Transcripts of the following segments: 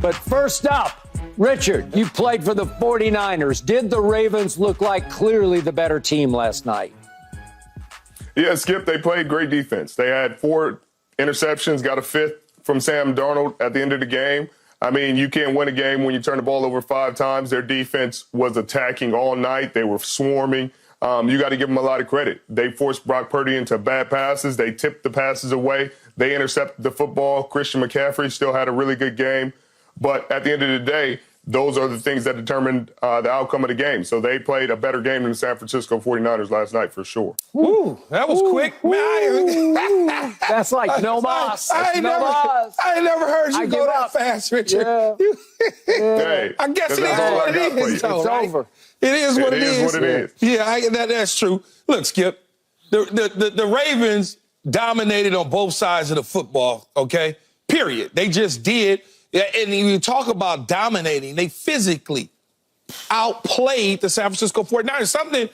But first up, Richard, you played for the 49ers. Did the Ravens look like clearly the better team last night? Yeah, Skip, they played great defense. They had 4 interceptions, got a 5th from Sam Darnold at the end of the game. I mean, you can't win a game when you turn the ball over 5 times. Their defense was attacking all night. They were swarming. You got to give them a lot of credit. They forced Brock Purdy into bad passes. They tipped the passes away. They intercepted the football. Christian McCaffrey still had a really good game. But at the end of the day, those are the things that determined the outcome of the game. So they played a better game than the San Francisco 49ers last night for sure. Ooh, that was quick. That's like no mas. I ain't never heard you go that fast, Richard. Yeah. Hey, I guess it is all what I got it for is, you. though, It's right? over. It is what it is is. what it is. Yeah, that's true. Look, Skip, the Ravens dominated on both sides of the football, okay? Period. They just did. And you talk about dominating, they physically outplayed the San Francisco 49ers.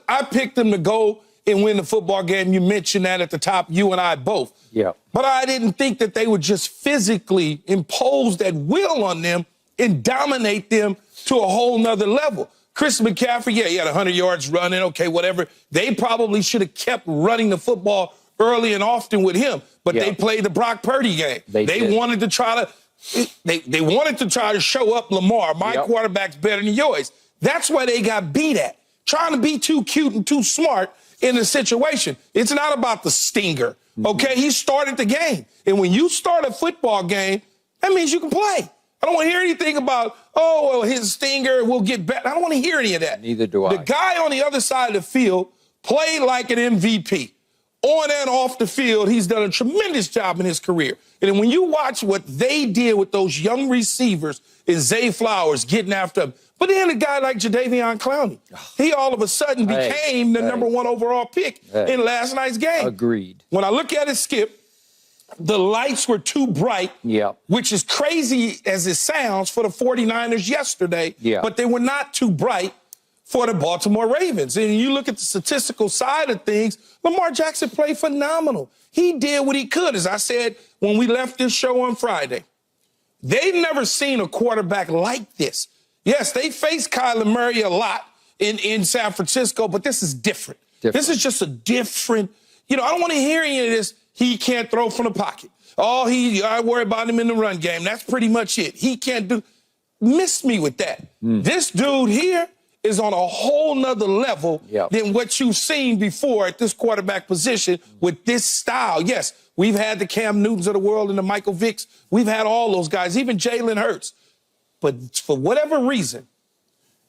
I picked them to go and win the football game. You mentioned that at the top, you and I both. Yeah. But I didn't think that they would just physically impose that will on them and dominate them to a whole nother level. Chris McCaffrey, yeah, he had 100 yards running, okay, whatever. They probably should have kept running the football early and often with him, but they played the Brock Purdy game. They wanted to try to they wanted to try to show up Lamar. My quarterback's better than yours. That's why they got beat at. Trying to be too cute and too smart in the situation. It's not about the stinger, okay? He started the game. And when you start a football game, that means you can play. I don't want to hear anything about, his stinger will get better. I don't want to hear any of that. Neither do I. The guy on the other side of the field played like an MVP. On and off the field, he's done a tremendous job in his career. And when you watch what they did with those young receivers and Zay Flowers getting after him, but then a guy like Jadeveon Clowney, he all of a sudden became the number 1 overall pick in last night's game. Agreed. When I look at it, Skip, the lights were too bright, which is crazy as it sounds for the 49ers yesterday, but they were not too bright for the Baltimore Ravens. And you look at the statistical side of things, Lamar Jackson played phenomenal. He did what he could. As I said when we left this show on Friday, they've never seen a quarterback like this. Yes, they faced Kyler Murray a lot in San Francisco, but this is different. This is just a different, I don't want to hear any of this, he can't throw from the pocket. I worry about him in the run game. That's pretty much it. He can't do, miss me with that. This dude here is on a whole nother level than what you've seen before at this quarterback position with this style. Yes, we've had the Cam Newtons of the world and the Michael Vicks. We've had all those guys, even Jalen Hurts. But for whatever reason,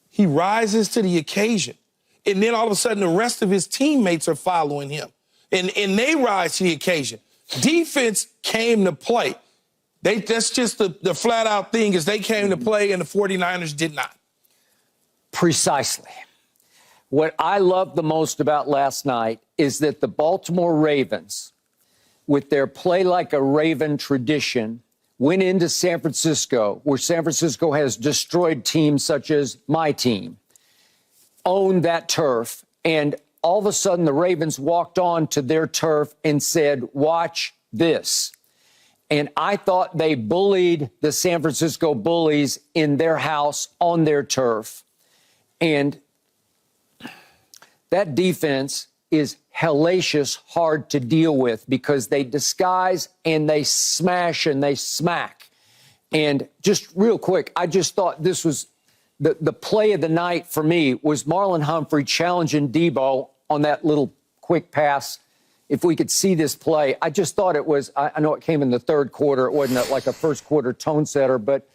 he rises to the occasion. And then all of a sudden, the rest of his teammates are following him. And they rise to the occasion. Defense came to play. That's just the flat-out thing is they came to play and the 49ers did not. Precisely. What I loved the most about last night is that the Baltimore Ravens, with their play like a Raven tradition, went into San Francisco, where San Francisco has destroyed teams such as my team, owned that turf, and all of a sudden the Ravens walked on to their turf and said, watch this. And I thought they bullied the San Francisco Bullies in their house on their turf. And that defense is hellacious hard to deal with because they disguise and they smash and they smack. And just real quick, I just thought this was the play of the night for me was Marlon Humphrey challenging Debo on that little quick pass. If we could see this play, I just thought it was, I know it came in the third quarter. It wasn't like a first quarter tone setter, but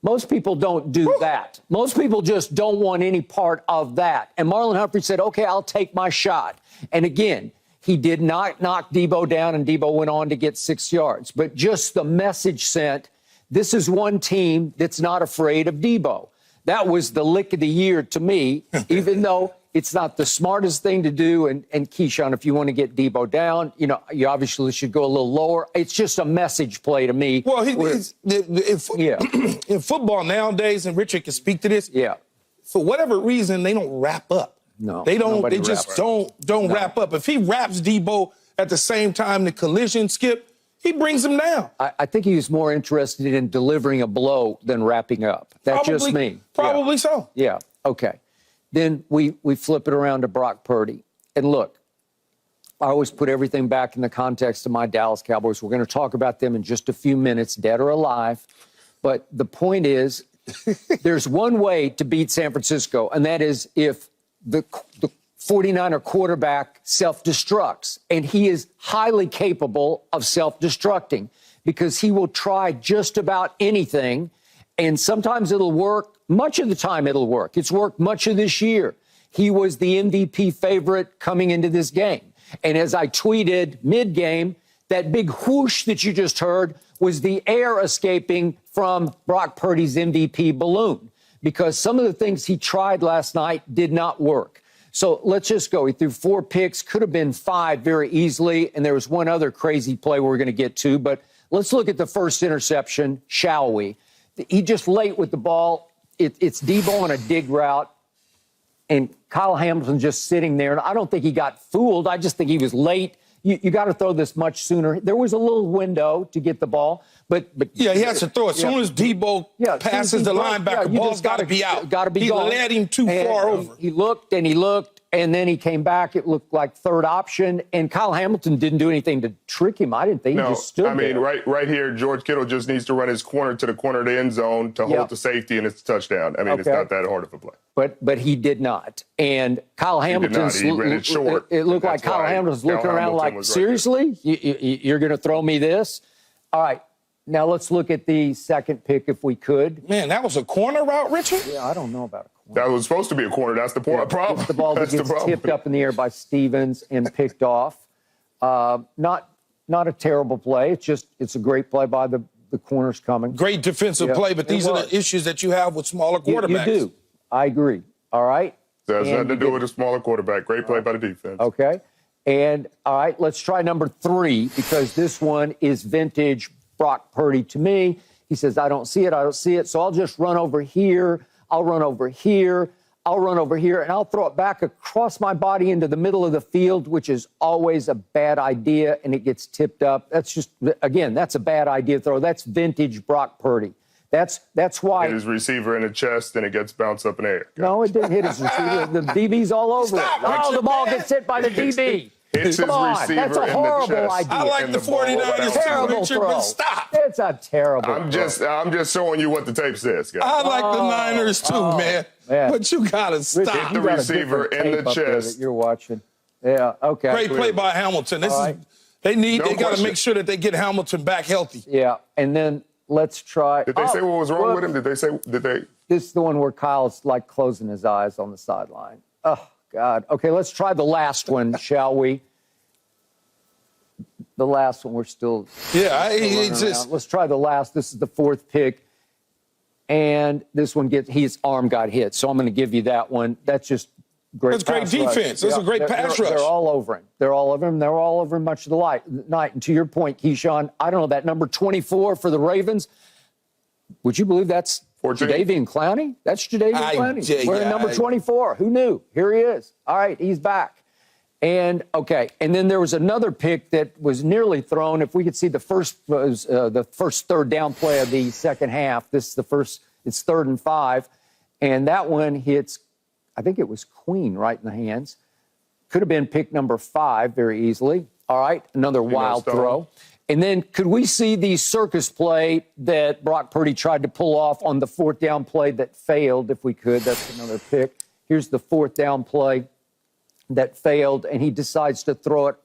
most people don't do that. Most people just don't want any part of that. And Marlon Humphrey said, okay, I'll take my shot. And again, he did not knock Debo down, and Debo went on to get 6 yards. But just the message sent, this is one team that's not afraid of Debo. That was the lick of the year to me, even though it's not the smartest thing to do. And Keyshawn, if you want to get Debo down, you obviously should go a little lower. It's just a message play to me. Well, in football nowadays, and Richard can speak to this, for whatever reason, they don't wrap up. No, they don't. They just don't wrap up. If he wraps Debo at the same time the collision, Skip, he brings them down. I think he was more interested in delivering a blow than wrapping up. That's just me. Probably so. Yeah, okay. Then we flip it around to Brock Purdy. And look, I always put everything back in the context of my Dallas Cowboys. We're going to talk about them in just a few minutes, dead or alive. But the point is, there's one way to beat San Francisco, and that is if the 49er quarterback self-destructs. And he is highly capable of self-destructing because he will try just about anything. And sometimes it'll work. Much of the time it'll work. It's worked much of this year. He was the MVP favorite coming into this game. And as I tweeted mid-game, that big whoosh that you just heard was the air escaping from Brock Purdy's MVP balloon because some of the things he tried last night did not work. So let's just go. He threw 4 picks, could have been 5 very easily, and there was one other crazy play we're going to get to. But let's look at the first interception, shall we? He just late with the ball. It's Debo on a dig route. And Kyle Hamilton just sitting there. And I don't think he got fooled. I just think he was late. You got to throw this much sooner. There was a little window to get the ball, but yeah, he has to throw. As soon as Debo passes the linebacker, ball's got to be out. Got to be gone. He led him too far over. He looked and he looked, and then he came back. It looked like third option, and Kyle Hamilton didn't do anything to trick him. I didn't think he just stood there. I mean, right here, George Kittle just needs to run his corner to the corner of the end zone to hold the safety, and it's a touchdown. I mean, it's not that hard of a play. But he did not. And Kyle Hamilton, he ran it short. It looked like Kyle Hamilton was looking around like, seriously? You're going to throw me this? All right. Now let's look at the second pick if we could. Man, that was a corner route, Richard? Yeah, I don't know about a corner. That was supposed to be a corner. That's the problem. It's the ball that gets tipped up in the air by Stevens and picked off. Not a terrible play. It's a great play by the corners coming. Great defensive play, but these are the issues that you have with smaller quarterbacks. You do. I agree. All right. That has nothing to do with a smaller quarterback. Great play by the defense. Okay. And, all right, let's try number 3 because this one is vintage Brock Purdy to me. He says, I don't see it. I don't see it. So I'll just run over here. I'll run over here. I'll run over here, and I'll throw it back across my body into the middle of the field, which is always a bad idea, and it gets tipped up. That's just, again, that's a bad idea throw. That's vintage Brock Purdy. That's why. Hit his receiver in the chest, and it gets bounced up in the air. No, it didn't hit his receiver. The DB's all over it. Oh, the ball gets hit by the DB. Hits his receiver that's a horrible idea. I like the 49ers terrible too, but stop. It's a terrible I'm just showing you what the tape says, guys. I like the Niners too, man. But you got to stop. Hit the receiver in the chest. You're watching. Yeah, okay. Great play by Hamilton. They got to make sure that they get Hamilton back healthy. Yeah, and then let's try. Did they say what was wrong with him? Did they? This is the one where Kyle's like closing his eyes on the sideline. Oh, God. Okay, let's try the last one, shall we? The last one, we're still. Yeah, let's try the last. This is the 4th pick. And this one his arm got hit. So I'm going to give you that one. That's just great. That's great defense. That's a great pass rush. They're all over him. They're all over him. They're all over him much of the night. And to your point, Keyshawn, I don't know, that number 24 for the Ravens, would you believe that's Jadeveon Clowney? That's Jadeveon Clowney. Wearing number 24. Who knew? Here he is. All right, he's back. And, okay, and then there was another pick that was nearly thrown. If we could see the first third down play of the second half. This is the first, it's 3rd and 5. And that one hits, I think it was Queen right in the hands. Could have been pick number 5 very easily. All right, another wild throw. And then could we see the circus play that Brock Purdy tried to pull off on the 4th down play that failed, if we could? That's another pick. Here's the 4th down play that failed, and he decides to throw it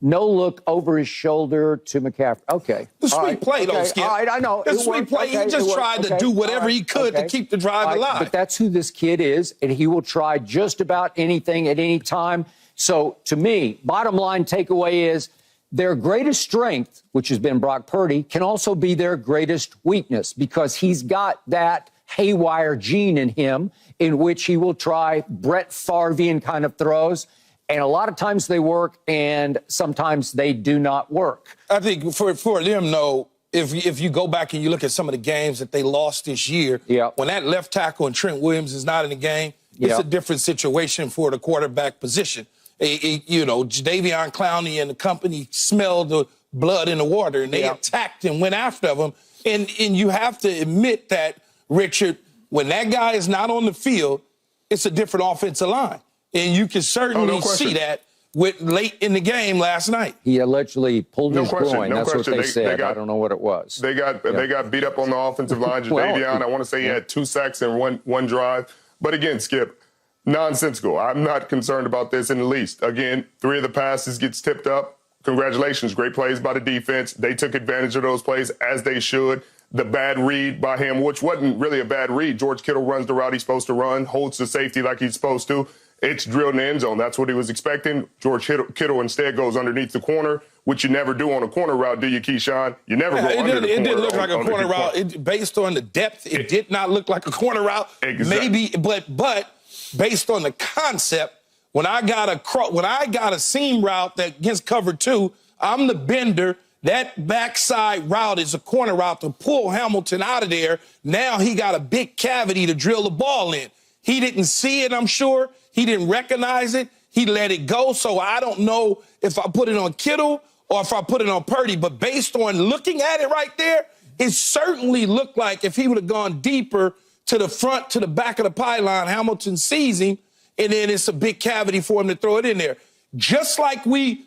no look over his shoulder to McCaffrey. Okay. The sweet play, though, Skip. All right, I know. The sweet play. He just tried to do whatever he could to keep the drive alive. But that's who this kid is, and he will try just about anything at any time. So, to me, bottom line takeaway is their greatest strength, which has been Brock Purdy, can also be their greatest weakness because he's got that haywire gene in him in which he will try Brett Favre-ian kind of throws. And a lot of times they work, and sometimes they do not work. I think for them, though, if you go back and you look at some of the games that they lost this year, when that left tackle and Trent Williams is not in the game, it's a different situation for the quarterback position. Jadeveon Clowney and the company smell the blood in the water, and they attacked and went after him. And you have to admit that, Richard, when that guy is not on the field, it's a different offensive line. And you can certainly see that with late in the game last night. He allegedly pulled his groin. That's what they said. I don't know what it was. They got beat up on the offensive line. Jadeveon, I want to say he had 2 sacks in one drive. But again, Skip, nonsensical. I'm not concerned about this in the least. Again, 3 of the passes gets tipped up. Congratulations. Great plays by the defense. They took advantage of those plays as they should. The bad read by him, which wasn't really a bad read. George Kittle runs the route he's supposed to run, holds the safety like he's supposed to. It's drilled in the end zone. That's what he was expecting. George Kittle instead goes underneath the corner, which you never do on a corner route, do you, Keyshawn? You never go under the corner. It didn't look like a corner route. Based on the depth, it did not look like a corner route. Exactly. Maybe, but based on the concept, when I got a seam route that against cover 2, I'm the bender. That backside route is a corner route to pull Hamilton out of there. Now he got a big cavity to drill the ball in. He didn't see it, I'm sure. He didn't recognize it. He let it go. So I don't know if I put it on Kittle or if I put it on Purdy. But based on looking at it right there, it certainly looked like if he would have gone deeper to the front, to the back of the pylon, Hamilton sees him, and then it's a big cavity for him to throw it in there. Just like we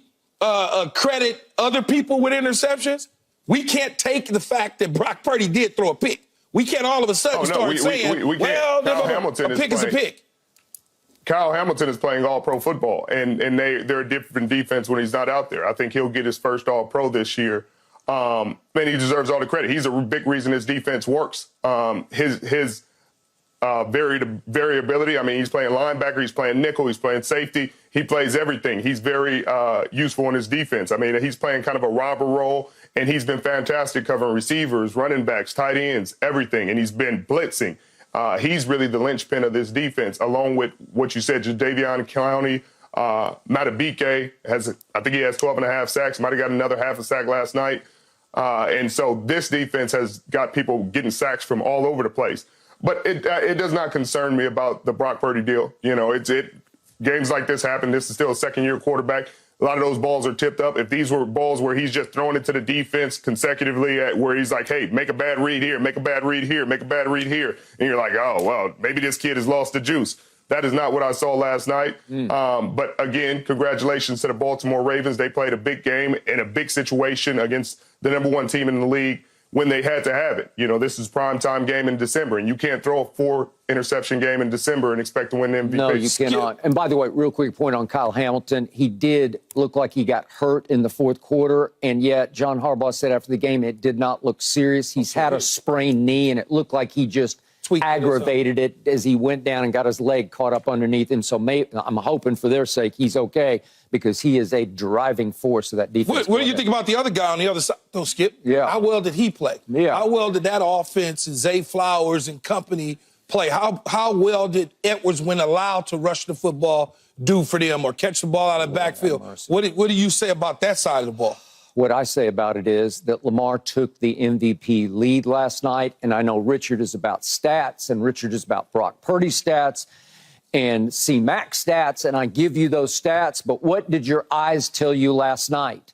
credit other people with interceptions, we can't take the fact that Brock Purdy did throw a pick. We can't all of a sudden start saying, well, a pick is a pick. Kyle Hamilton is playing all-pro football, and they're a different defense when he's not out there. I think he'll get his first all-pro this year. And he deserves all the credit. He's a big reason his defense works. His variability. I mean, he's playing linebacker, he's playing nickel, he's playing safety. He plays everything. He's very useful in his defense. I mean, he's playing kind of a robber role, and he's been fantastic covering receivers, running backs, tight ends, everything. And he's been blitzing. He's really the linchpin of this defense, along with what you said, Jadeveon Clowney. Matabike I think he has 12.5 sacks, might have got another half a sack last night. And so this defense has got people getting sacks from all over the place. But it does not concern me about the Brock Purdy deal. You know, games like this happen. This is still a second-year quarterback. A lot of those balls are tipped up. If these were balls where he's just throwing it to the defense consecutively, where he's like, hey, make a bad read here, make a bad read here, make a bad read here, and you're like, oh, well, maybe this kid has lost the juice. That is not what I saw last night. But again, congratulations to the Baltimore Ravens. They played a big game in a big situation against the #1 team in the league when they had to have it. You know, this is primetime game in December, and you can't throw a 4-interception game in December and expect to win the MVP. No, you cannot. And by the way, real quick point on Kyle Hamilton. He did look like he got hurt in the fourth quarter, and yet John Harbaugh said after the game it did not look serious. He's had a sprained knee, and it looked like he just aggravated it as he went down and got his leg caught up underneath him. So I'm hoping for their sake he's okay, because he is a driving force of that defense. What do you think about the other guy on the other side, though, Skip? Yeah. How well did he play? Yeah. How well did that offense and Zay Flowers and company play? How well did Edwards, when allowed to rush the football, do for them or catch the ball out of the backfield? What do you say about that side of the ball? What I say about it is that Lamar took the MVP lead last night, and I know Richard is about stats, and Richard is about Brock Purdy stats and C-Mac stats, and I give you those stats, but what did your eyes tell you last night?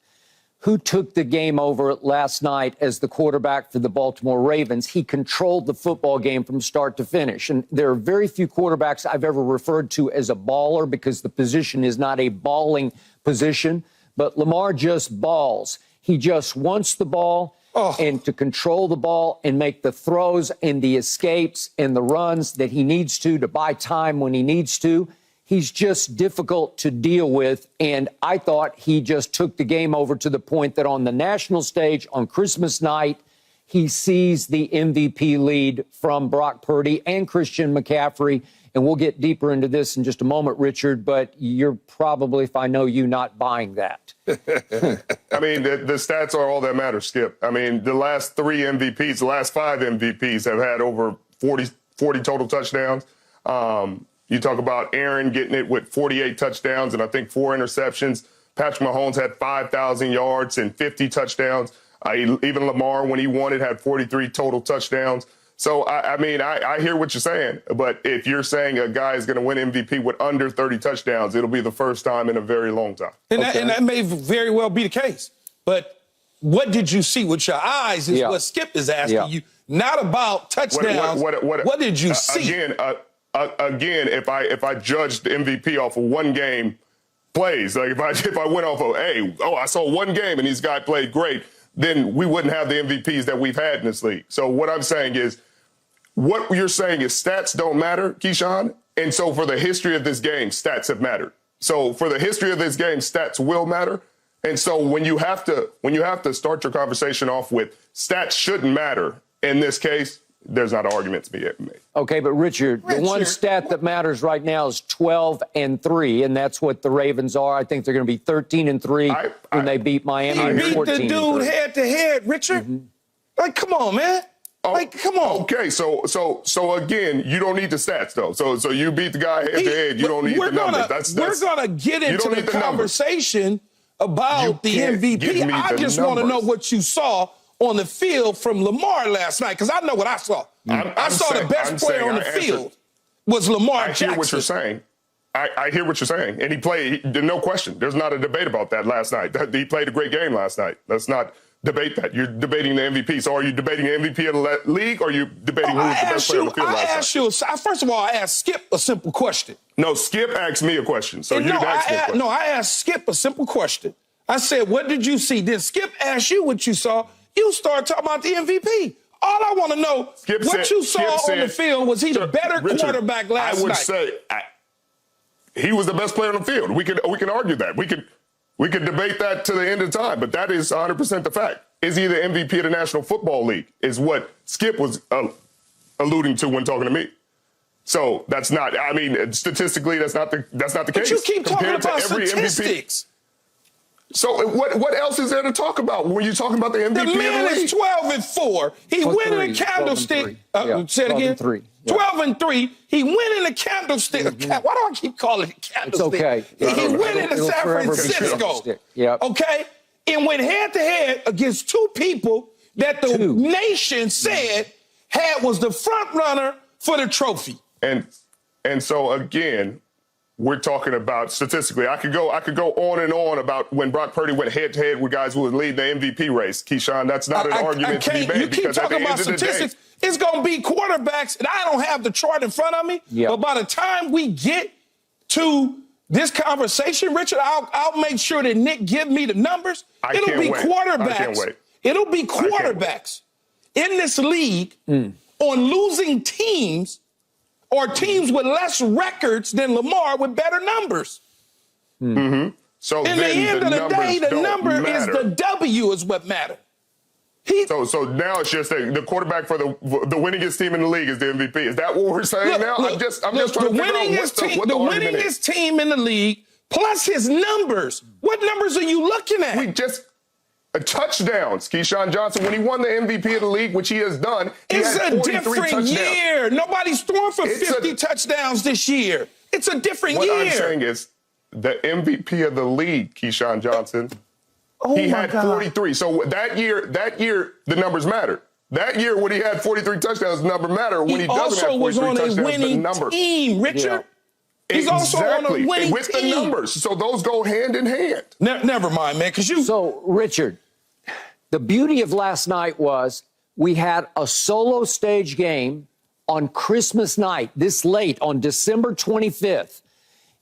Who took the game over last night as the quarterback for the Baltimore Ravens? He controlled the football game from start to finish, and there are very few quarterbacks I've ever referred to as a baller, because the position is not a balling position. But Lamar just balls. He just wants the ball and to control the ball and make the throws and the escapes and the runs that he needs to buy time when he needs to. He's just difficult to deal with. And I thought he just took the game over to the point that on the national stage on Christmas night, he sees the MVP lead from Brock Purdy and Christian McCaffrey. And we'll get deeper into this in just a moment, Richard, but you're probably, if I know you, not buying that. I mean, the stats are all that matter, Skip. I mean, the last 3 MVPs, the last 5 MVPs have had over 40 total touchdowns. You talk about Aaron getting it with 48 touchdowns and I think 4 interceptions. Patrick Mahomes had 5,000 yards and 50 touchdowns. Even Lamar, when he won it, had 43 total touchdowns. So, I mean, I hear what you're saying, but if you're saying a guy is going to win MVP with under 30 touchdowns, it'll be the first time in a very long time. And that may very well be the case. But what did you see with your eyes is what Skip is asking you, not about touchdowns. What did you see? Again, if I judged the MVP off of one game plays, like if I went off of, I saw one game and these guys played great, then we wouldn't have the MVPs that we've had in this league. So what I'm saying is, what you're saying is stats don't matter, Keyshawn. And so for the history of this game, stats have mattered. So for the history of this game, stats will matter. And so when you have to start your conversation off with stats shouldn't matter in this case, there's not an argument to be made. Okay, but Richard, the one stat that matters right now is 12-3, and that's what the Ravens are. I think they're going to be 13-3 when they beat Miami. He beat the dude head to head, Richard. Like, come on, man. Like, come on. Okay, so again, you don't need the stats though. So you beat the guy head to head. You don't need the numbers. We're gonna get into the conversation about the MVP. I just want to know what you saw on the field from Lamar last night, because I know what I saw. I saw the best player on the field was Lamar Jackson. I hear what you're saying. I hear what you're saying, and he played. No question. There's not a debate about that last night. He played a great game last night. Let's not debate that. You're debating the MVP. So are you debating the MVP of the league, or are you debating who was the best player on the field last night? First of all, I asked Skip a simple question. No, Skip asked me a question. So you didn't ask me a question. No, I asked Skip a simple question. I said, what did you see? Then Skip asked you what you saw. You start talking about the MVP. All I want to know, you saw on the field, was he the better quarterback last night? I would say he was the best player on the field. We can argue that. We could debate that to the end of time, but that is 100% the fact. Is he the MVP of the National Football League? Is what Skip was alluding to when talking to me. So that's not. I mean, statistically, that's not the case. But you keep talking about statistics. So what else is there to talk about when you're talking about the MVP of the league? The man is 12-4. He went in a candlestick. Say it again. 12-3. He went in a candlestick. Why do I keep calling it candlestick? It's okay. He went into San Francisco. Okay? And went head-to-head against two people that the nation said was the front runner for the trophy. And so, again, we're talking about statistically. I could go on and on about when Brock Purdy went head-to-head with guys who would lead the MVP race. Keyshawn, that's not an argument to be made. You keep talking about statistics. It's going to be quarterbacks, and I don't have the chart in front of me, but by the time we get to this conversation, Richard, I'll make sure that Nick give me the numbers. It'll be quarterbacks. I can't wait. It'll be quarterbacks in this league on losing teams or teams with less records than Lamar with better numbers. Mm-hmm. So in the end of the day, the number is the W is what matters. So now it's just the quarterback for the winningest team in the league is the MVP. Is that what we're saying now? I'm just trying to figure out what the winningest team in the league plus his numbers. What numbers are you looking at? Touchdowns. Keyshawn Johnson, when he won the MVP of the league, which he has done, it's a different year. Nobody's throwing for 50 touchdowns this year. It's a different year. What I'm saying is the MVP of the league, Keyshawn Johnson, he had 43. So that year, the numbers matter. That year, when he had 43 touchdowns, the number matter. When he doesn't have 43 touchdowns, the number. Team, Richard. He's also on a winning with team. The numbers. So those go hand in hand. Never mind, man, because you... So, Richard, the beauty of last night was we had a solo stage game on Christmas night, this late, on December 25th.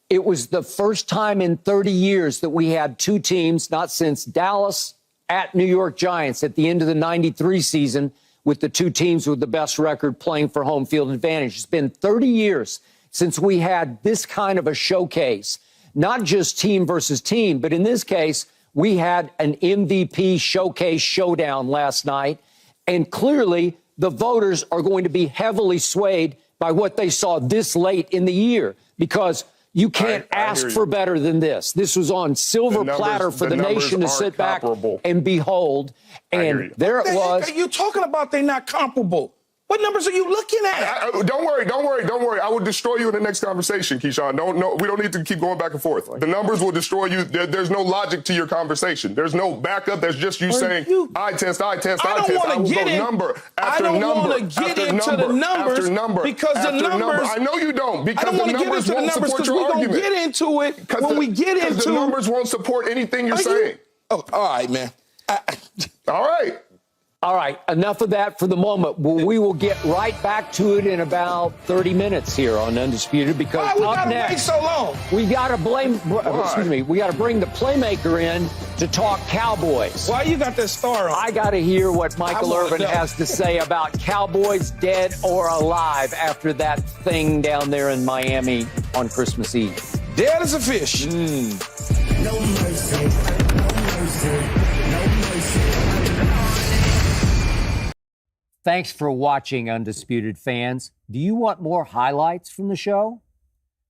It was the first time in 30 years that we had two teams, not since Dallas at New York Giants at the end of the 93 season, with the two teams with the best record playing for home field advantage. It's been 30 years since we had this kind of a showcase, not just team versus team, but in this case, we had an MVP showcase showdown last night. And clearly, the voters are going to be heavily swayed by what they saw this late in the year, because you can't ask for better than this. This was on silver platter for the nation to sit back and behold. And there it was. What the heck are you talking about? They're not comparable. What numbers are you looking at? Don't worry. I will destroy you in the next conversation, Keyshawn. We don't need to keep going back and forth. The numbers will destroy you. There's no logic to your conversation. There's no backup. There's just you saying, I test. I will go number after number after number because the numbers. I know you don't, because the numbers won't support your argument. We're going to get into it when we get into it. The numbers won't support anything you're saying. Oh, all right, man. All right. All right, enough of that for the moment. We will get right back to it in about 30 minutes here on Undisputed because Why we up gotta next, wait so long? we got to we got to bring the playmaker in to talk Cowboys. Why you got that star on? I got to hear what Michael Irvin has to say about Cowboys dead or alive after that thing down there in Miami on Christmas Eve. Dead as a fish. No mercy. No mercy. No mercy. Thanks for watching, Undisputed fans. Do you want more highlights from the show?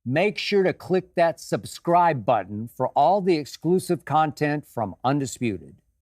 Make sure to click that subscribe button for all the exclusive content from Undisputed.